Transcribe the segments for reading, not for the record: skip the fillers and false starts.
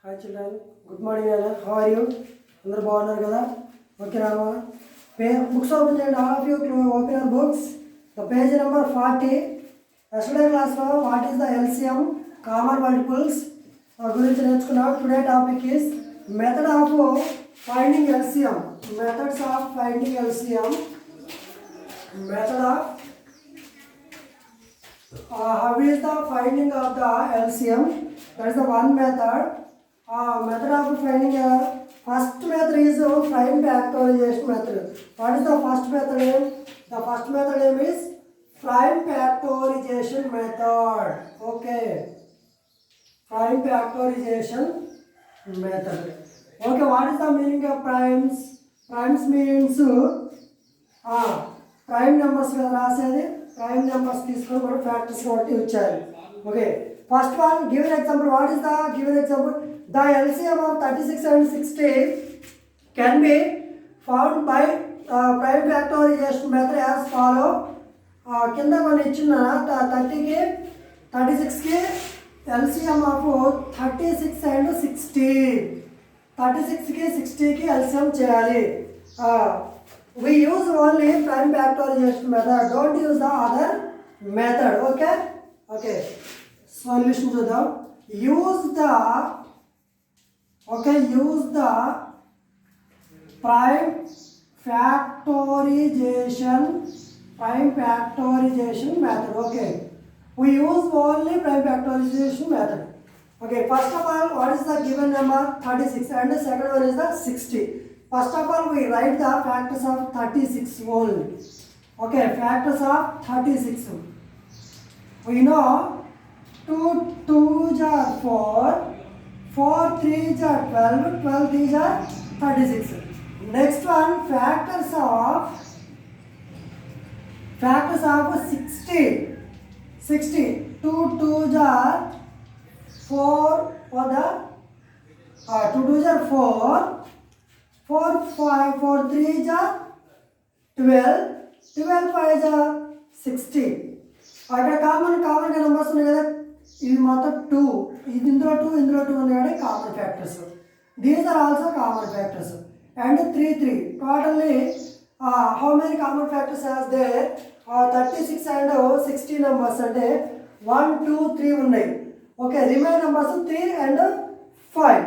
Hi children, good morning Anna. How are you? Andar baguన్నారు కదా? Okay Rama. Books open చేయండి. All of you open your books. The page number 40. Yesterday class లో what is the LCM common multiples గురించి నేర్చుకున్నాం. Today topic is method of finding LCM. Methods of finding LCM. Method of how is the finding of the LCM? That is the one method. Method of finding first method is prime factorization method. What is the first method name? The first method name is prime factorization method. Okay, prime factorization method. Okay, what is the meaning of primes? Primes means prime numbers కదా రాసేది. Prime numbers తీసుకొని మనం factors కాబట్టి ఇచ్చారు. Okay, first one, give an example. What is the given example? The LCM of 36 and 60 can be found by prime factorization method as follow. కింద కొన్ని ఇచ్చిన 30కి 36కి LCM of 36 and 60. 36కి 60కి LCM చేయాలి. We use only prime factorization method. Don't use the other method. Okay. Okay. Solution to the use the prime factorization method. Okay, we use only prime factorization method. Okay, first of all, what is the given number? 36 and the second one is the 60. First of all, we write the factors of 36 only. Okay, factors of 36. We know 2 2s are 4, 4 3s are 12, 12 3s are 36. Next one, factors of 60. 60. 2 2s are 4 for the 2 2s are 4, 4 5 4 3s are 12, 12 5s are 60. అక్కడ common numbers ఉన్నాయి కదా, ఇది మొత్తం 2, ఇది ఇందులో 2 ఉంది కానీ common factors. These are also common factors. And 3 3 totally how many common factors has there? 36 and 60 numbers అంటే 1 2 3 ఉన్నాయి. Okay, remain numbers 3 and 5.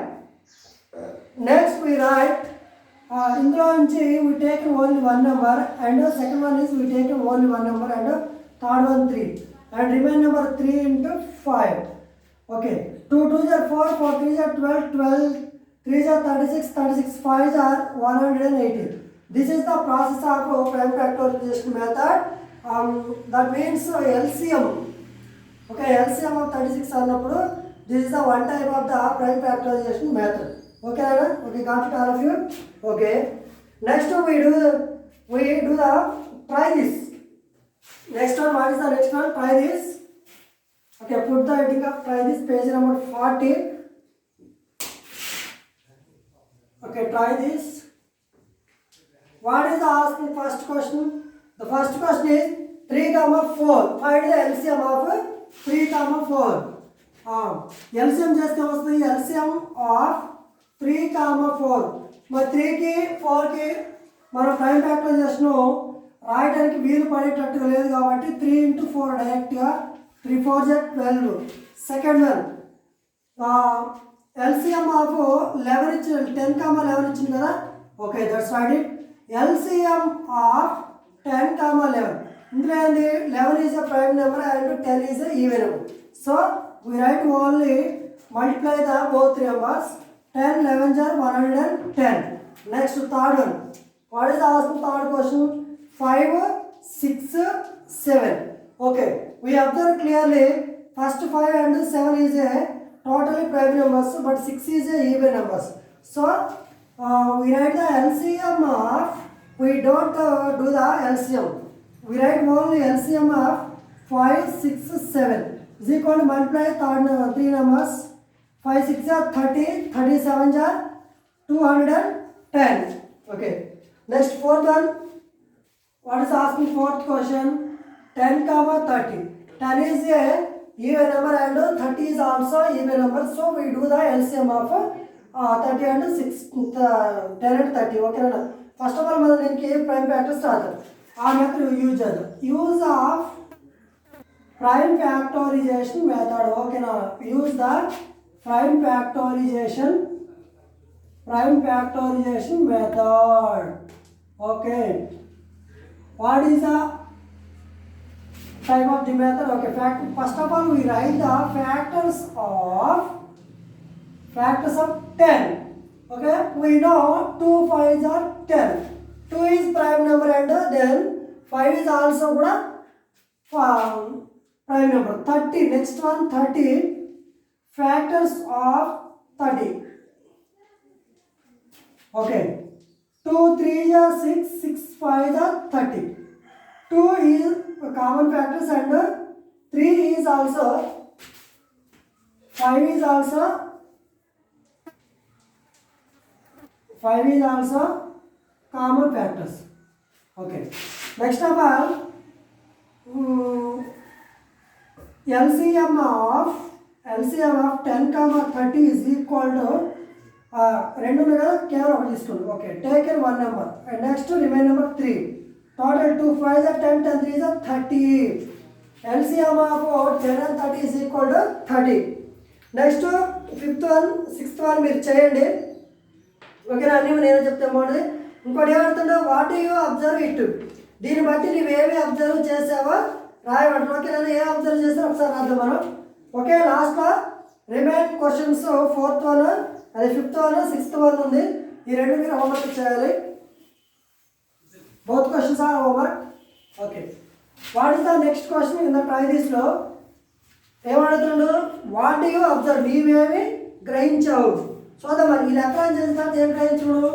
Next we write ఇందులో నుంచి we take only 1 number and second one is we take only 1 number and third one 3 and remain number 3 into 5. Okay, 2 2s are 4, 4 3s are 12, 12 3s are 36, 36 5s are 180. This is the process of prime factorization method. That means LCM. Okay, LCM of 36 అన్నప్పుడు this is the one type of the prime factorization method. Okay, okay, got it all of you? Okay, next we do the try this. Next one, what is the next one? Try this. Okay, put the heading of try this, page number 40. Okay, try this. What is the asking first question? The first question is 3, 4. Find the LCM of 3, 4. LCM చేస్తే వస్తుంది LCM of 3, 4. మరి 3కి 4కి మనం prime factorisation రాయడానికి వీలు పడేటట్టుగా లేదు కాబట్టి 3 into 4 డైరెక్ట్గా 3 4s are 12. Second one LCM of 11 ఇచ్చింది, 10, 11 ఇచ్చింది కదా. Okay, that's right. It LCM of 10, 11 ఇందులో ఏంది? 11 is a prime number and 10 is a even number. So we write only multiply the both numbers. 10 11s are 110. Next third one, what is asking third question? 5 6 7. Okay, we observe clearly first 5 and 7 is a totally prime numbers, but 6 is a even numbers. So we write the LCM of, we don't do the LCM, we write only LCM of 5 6 7 is equal to multiply 3 numbers. 5 6 are 30, 37 are 210. Okay, next fourth one, what is asking fourth question? 10, 30. 10 is a even number and 30 is also even number. So we do the LCM of 30 and 6, 10 and 30. Okay na? First of all మనం దీనికి prime factors రాద్దాం. ఆ method use చేద్దాం. Use of prime factorization method. Okay na? Use the prime factorization method. Okay. What is the type of the method? Okay, first of all we write the factors of 10. Okay, we know 2 5s are 10. 2 is prime number and then 5 is also prime number. 30, next one 30, factors of 30. Okay, 2 3s are 6, 6 5s are 30. 2 is common factors and 3 is also 5 is also common factors. Okay, next of all LCM of 10 comma 30 is equal to రెండు కదా కేవలం ఒకటి తీసుకోండి. Okay, take in 1 number and next remain number 3. Total 2 5s are 10, 10 3s are 30. LCM of 10 and 30 is equal to 30. Next 5th one 6th one మీరు చేయండి. ఓకేనా? అన్నీ నేను చెప్తే బాగుంటుంది. ఇంకోటి ఏమడుతుందో వాట్ యూ అబ్జర్వ్ ఇట్. దీన్ని బట్టి నువ్వేమి అబ్జర్వ్ చేసావో రాయబడి. ఓకేనా? ఏం అబ్జర్వ్ చేసావు ఒకసారి రాద్దాం మనం. ఓకే, లాస్ట్లో రిమైన్ క్వశ్చన్స్ 4th one అదే 5th one 6th one ఉంది. ఈ రెండు మీరు హోంవర్క్ చేయాలి. Both questions are homework. Okay. What is the next question in the try this లో ఏమడుతుండు? వాట్ యూ అబ్జర్వ్, నీవేమి గ్రహించావు. చూద్దాం మరి ఈ లెక్క చేసిన తర్వాత ఏం గ్రహించుడు.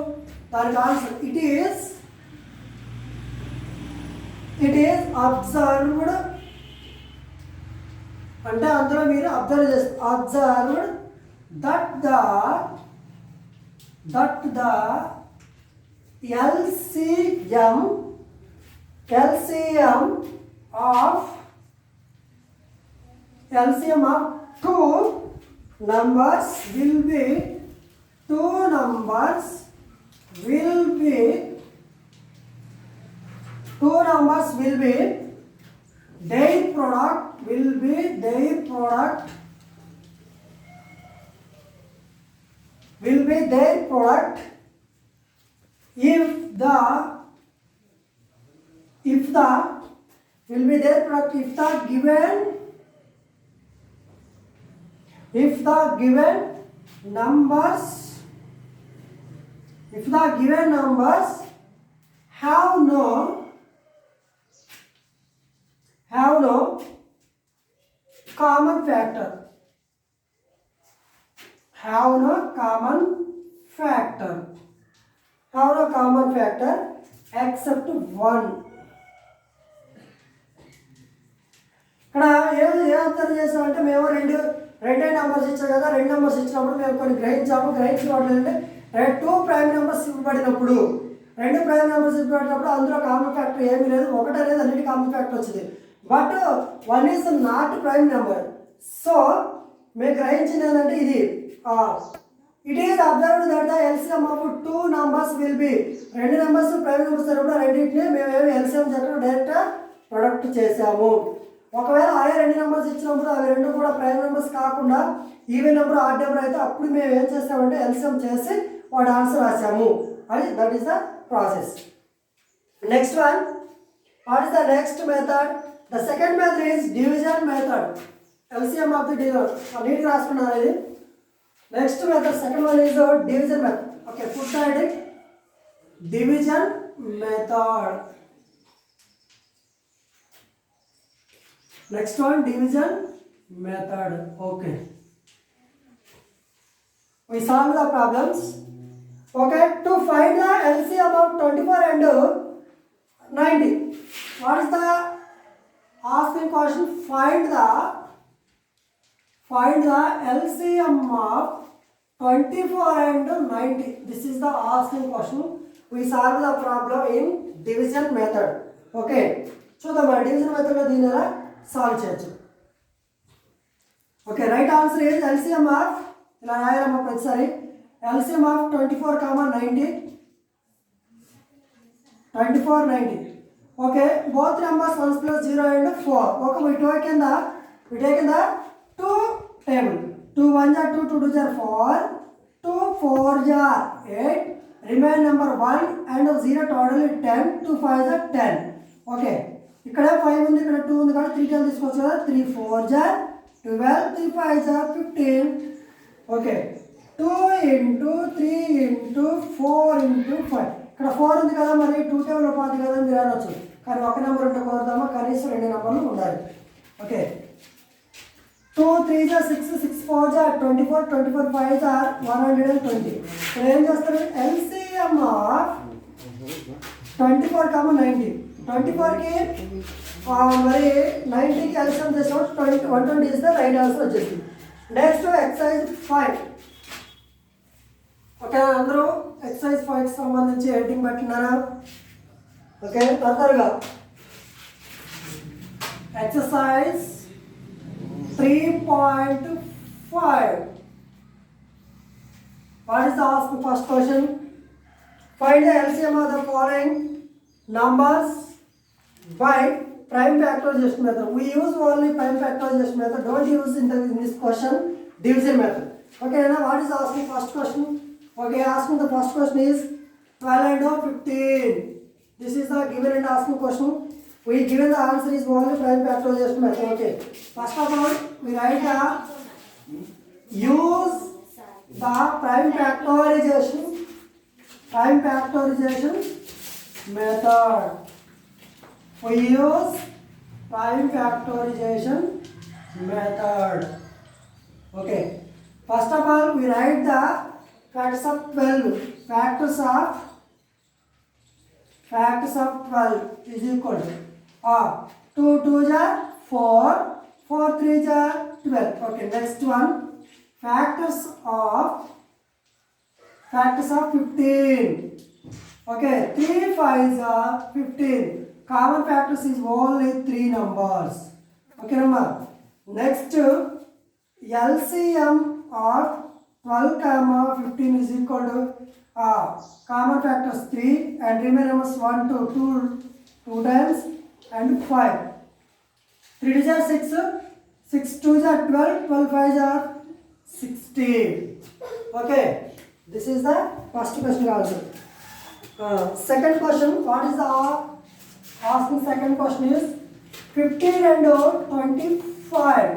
దానికి ఆన్సర్ ఇట్ ఈస్ అబ్జర్వ్డ్. అంటే అందులో మీరు అబ్జర్వ్ చేస్తారు. Observed that the LCM of two numbers will be their product if the given numbers have no common factor. Have no common factor except 1. ఇక్కడ ఏ అర్థం చేస్తామంటే మేము రెండే నెంబర్స్ ఇచ్చాం కదా. 2 నెంబర్స్ ఇచ్చినప్పుడు మేము కొన్ని గ్రహించినట్లంటే 2 ప్రైమ్ నెంబర్స్ ఇవ్వబడినప్పుడు 2 ప్రైమ్ నెంబర్స్ ఇవ్వబడినప్పుడు అందులో కామన్ ఫ్యాక్టర్ ఏమీ లేదు. 1 అనేది అన్నిటి కామన్ ఫ్యాక్టర్ వచ్చింది. But 1 is not prime number. So మేము గ్రహించింది ఏంటంటే ఇది it is observed that the LCM of 2 numbers will be 2 numbers prime numbers అయినప్పుడు రెండింటిని మేము LCM చేయడం డైరెక్ట్ ప్రొడక్ట్ చేసాము. ఒకవేళ అదే 2 నెంబర్స్ ఇచ్చినప్పుడు అవి రెండు కూడా ప్రైమ్ నెంబర్స్ కాకుండా ఈవెన్ నెంబర్ ఆడ్ నెంబర్ అయితే అప్పుడు మేము ఏం చేస్తామంటే LCM చేసి వాటి ఆన్సర్ రాసాము. అది that is the process. Next one, what is the next method? The second method is division method. LCM of the division నీట్గా రాసుకున్నారు ఇది. Next method second one is division method. Okay, food side division method. Next one, division method. Okay, we solve the problems. Okay, to find the LCM of 24 and 90. What is the asking question? Find the LCM of 24 and 90. This is the asking question. We solve the problem in division method. Okay, so the division method లో దీని ఎలా solve చేయొచ్చు. Okay, right answer is LCM of, ఇలా రాయాలమ్మా ప్రతిసారి, LCM of 24, 90, 24, 90. Okay, both numbers 1 plus 0 and 4. Okay, we take in the 2 table. 2 1 are 2, 2 2 are 4, 2 4 are 8, remain number 1 and 0 total is 10, 2 5 are 10. Okay, ఇక్కడ 5 ఉంది, ఇక్కడ 2 ఉంది కాబట్టి 3 10 తీసుకోవచ్చు కదా. 3 4 are 12, 3 5 are 15. Okay, 2 into 3 into 4 into 5. ఇక్కడ 4 ఉంది కదా, మరి 2 టేబుల్ పోతుంది కదా మీరు అనొచ్చు, కానీ ఒక నెంబర్ ఉంటే కుదరదామా, కనీసం 2 నెంబర్లు ఉండాలి. Okay, 2 3 are 6, 6 4 are 24, 24 5 are 120. ఇప్పుడు ఏం చేస్తారు, ఎల్సిఎం ఆఫ్ 24, 90. 24కి మరి 90కి ఎల్సిఎం చేసినప్పుడు 120 ఇస్తే రైట్ ఆన్సర్ వచ్చేసింది. Next exercise 5. ఓకే, అందరూ ఎక్సర్సైజ్ 5కి సంబంధించి హెడ్డింగ్ పెట్టినారా? ఓకే, తొందరగా exercise 3.5. What is the asked first question? Find the LCM of the following numbers by prime factorization method. We use only prime factorization method. Don't use in this question division method. Okay, now what is asking first question? Okay, asking the first question is 12 and 15. This is the given and asking question. We given the answer is only prime factorization method. Okay, first of all we write the use the prime factorization method. We use prime factorization method. Okay, first of all we write the factors of 12. Factors of 12 is equal to 2 2s are 4, 4 3s are 12. Okay, next one, factors of 15. Okay, 3 5s are 15. Common factors is only 3 numbers. Okay, number. Next, LCM of 12, 15 is equal to common factors 3 and remaining numbers 1 to 2 times and 5. 3 2s are 6, 6 2s are 12, 12 5s are 16. Okay, this is the first question also. Second question, what is the asking second question is 15 and 25.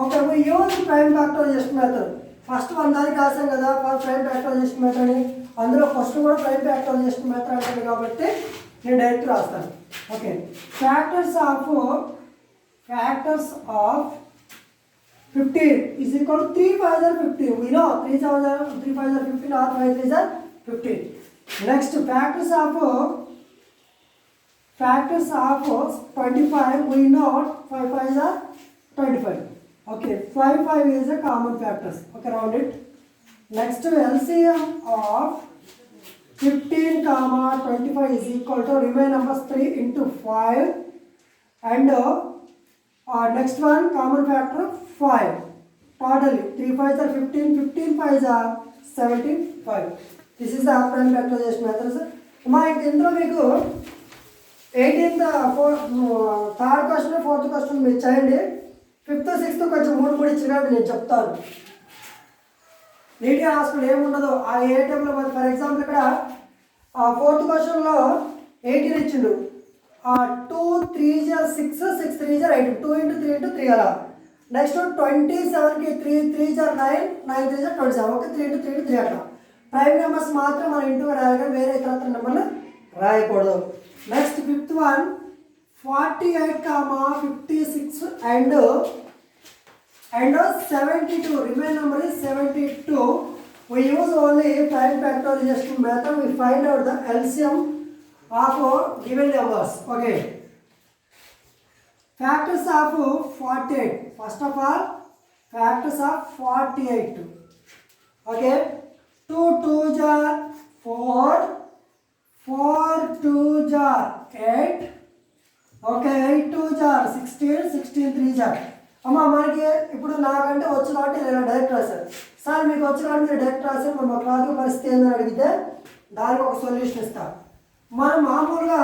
Okay, we use prime factorization method. First one దానికి రాసాం కదా prime factorization method అని, అందులో first కూడా prime factorization method అంటుంది కాబట్టి నేను direct రాస్తాను. Okay, factors of 15 is equal to 3 5s are 15. We know 3 5s are 15 or 5 3s are 15. Next, factors of 25, we know 5 5s are 25. Okay, 5 5 is a common factors. Okay, round it. Next, LCM of 15, 25 is equal to remain numbers 3 into 5 and next one common factor 5. Totally 3 5s are 15, 15 5s are 75. This is the prime factorization method. మా ఇందులో మీకు 18th third question fourth question మీరు చేయండి. 5th 6th కొంచెం 3 ఇచ్చిన కాబట్టి నేను చెప్తాను, నీట్గా రాసుకుని ఏముండదు ఆ ఏ టైంలో. ఫర్ ఎగ్జాంపుల్ ఇక్కడ 4th క్వశ్చన్లో 18 ఇచ్చిండు, 2 3s are 6, 6 3s are 8, 2 into 3 into 3 అలా. నెక్స్ట్ 27కి 3 3s are 9, 9 3s are 27. Okay, 3 into 3 into 3 అట్లా. ప్రైమ్ నెంబర్స్ మాత్రం మనం ఇంటూ రాయాలి, వేరే ఇతర నెంబర్లు రాయకూడదు. Next 5th one 48, 56 and 72. Remain number is 72. We use only prime factorization method. We find out the LCM of given numbers. Okay. Factors of 48. First of all, factors of 48. Okay. 2 2s are 4, 4 2s are 8. Okay, 8 2s are 16, 16 3s are. అమ్మ మనకి ఇప్పుడు నాకంటే వచ్చిన మీరు direct రాసి మన class పరిస్థితి ఏందని అడిగితే దానికి ఒక సొల్యూషన్ ఇస్తా. మనం మామూలుగా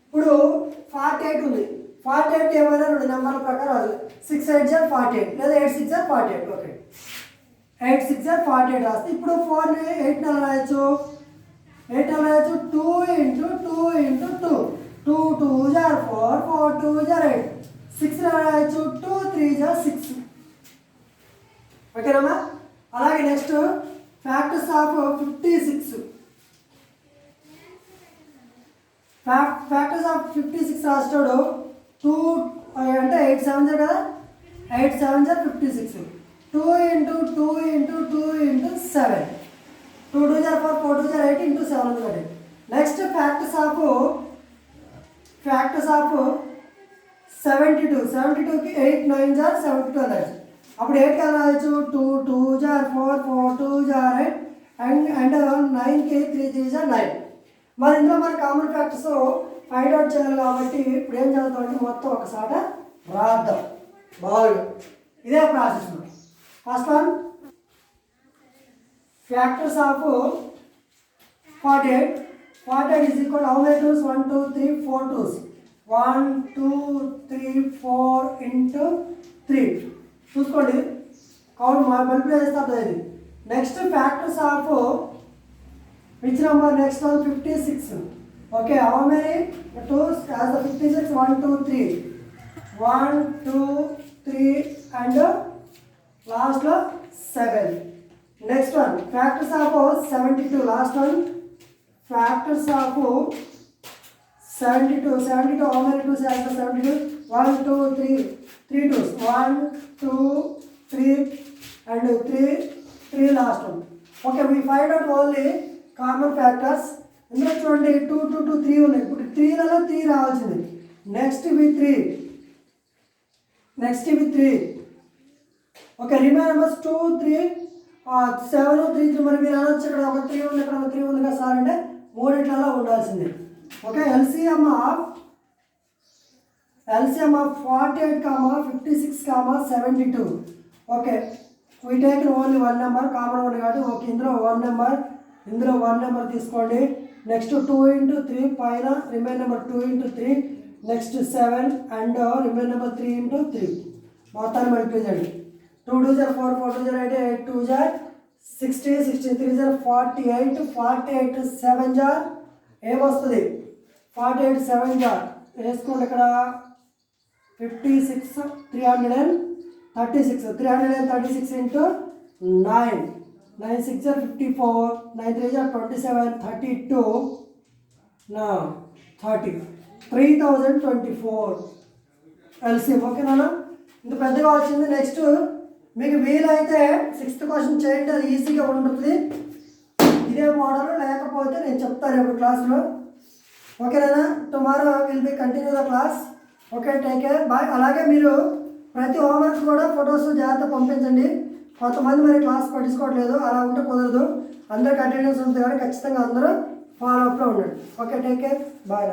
ఇప్పుడు 48 ఉంది. 48 ఏమైనా 2 నెంబర్ల ప్రకారం రాదు. 6 8 జర్ 48 లేదా 8 6 జర్ 48. ఓకే, 8 6 జర్ 48 రాస్తే ఇప్పుడు 4ని 8 నెల రాయొచ్చు. 8 నెల రాయొచ్చు. 2 ఇంటూ 2 ఇంటూ 2 2 2 జర్ 4 4 2 జర్ 8 6 నెల రాయొచ్చు. 2 3 జర్ 6. ఓకేనమ్మా. అలాగే next factors of 56. Factors of 56 రాస్తాడు. 2 అంటే 8 7 జర్ కదా, 8 7 జర్ 56. 2 ఇంటూ 2 ఇంటూ 2 ఇంటూ 7 2 2 జర్ 4 4 2 జర్ 8 ఇంటూ 7 ఉంది. Next factors of 72. 72కి 8 9 జర్ 72 అన్నారు. అప్పుడు 8 కదా రాయొచ్చు. 2 2 జర్ 4 4 2 జర్ 8 అండ్ 9కి 3 3 జర్ 9. మరి ఇందులో మన కామన్ ఫ్యాక్టర్స్ ఫైండ్ అవుట్ చేయాలి కాబట్టి ఇప్పుడు ఏం చేద్దామంటే మొత్తం ఒకసారి రాద్దాం బాగా. ఇదే process. First one factors of 48. 48 is equal how many twos? 1 2 3 4 2s. 1 2 3 4 into 3 చూసుకోండి. కౌంట్ మల్టిప్లై చేస్తే ఇది. Next factors of which number? Next one 56. Okay, how many twos as the 56? 1 2 3 1 2 3 and last 7. Next one factors of 72. Last one factors of 72. 72 how many twos as the 72? 1 2 3 3 twos. 1 2 3 and 3 last one. Okay, we find out only common factors. ఇందులో చూడండి 2 2 2 3 ఉన్నాయి. ఇప్పుడు 3లలో 3 రావాల్సింది. Next ఇవి 3. Okay, remain numbers 2 3 7 3 3. మరి మీరు అనొచ్చు ఇక్కడ ఒక 3 ఉంది, ఇక్కడ ఒక 3 ఉంది కదా సార్ అంటే 3 ఉండాల్సింది. Okay, LCM of 48, 56, 72. Okay, we take only 1 number common ఉంది కాబట్టి ఓకే ఇందులో 1 నెంబర్ తీసుకోండి. నెక్స్ట్ 2 ఇంటూ 3 పైన remain number 2 into 3 next 7 and remain number 3 into 3 మొత్తాన్ని మల్టిప్లై చేయండి. 2 2 జర్ 4 4 2 జర్ 8 8 2 జర్ 60 60 3 జర్ 48 48 7 జర్ ఏమొస్తుంది? 48 7 జర్ వేసుకోండి. ఇక్కడ 56 336 ఇంటూ 9 9 6 జర్ 54 9 3 జర్ 27 32 30 3024 ఎల్సిఎం. ఓకేనా? ఇంత పెద్దగా వచ్చింది. నెక్స్ట్ మీకు వీలైతే 6th క్వశ్చన్ చేయండి, అది ఈజీగా ఉంటుంది. ఇదే మోడల్ లేకపోతే నేను చెప్తాను రేపు క్లాస్లో. ఓకేనా? Tomorrow will be continue the class. Okay, take care, bye. అలాగే మీరు ప్రతి హోంవర్క్ కూడా ఫొటోస్ జాగ్రత్త పంపించండి. కొంతమంది మరి క్లాస్ పట్టించుకోవట్లేదు, అలా ఉంటే కుదరదు. అందరికి అటెండెన్స్ ఉంటుంది కానీ ఖచ్చితంగా అందరూ ఫాలో అప్లో ఉండండి. Okay, take care, bye.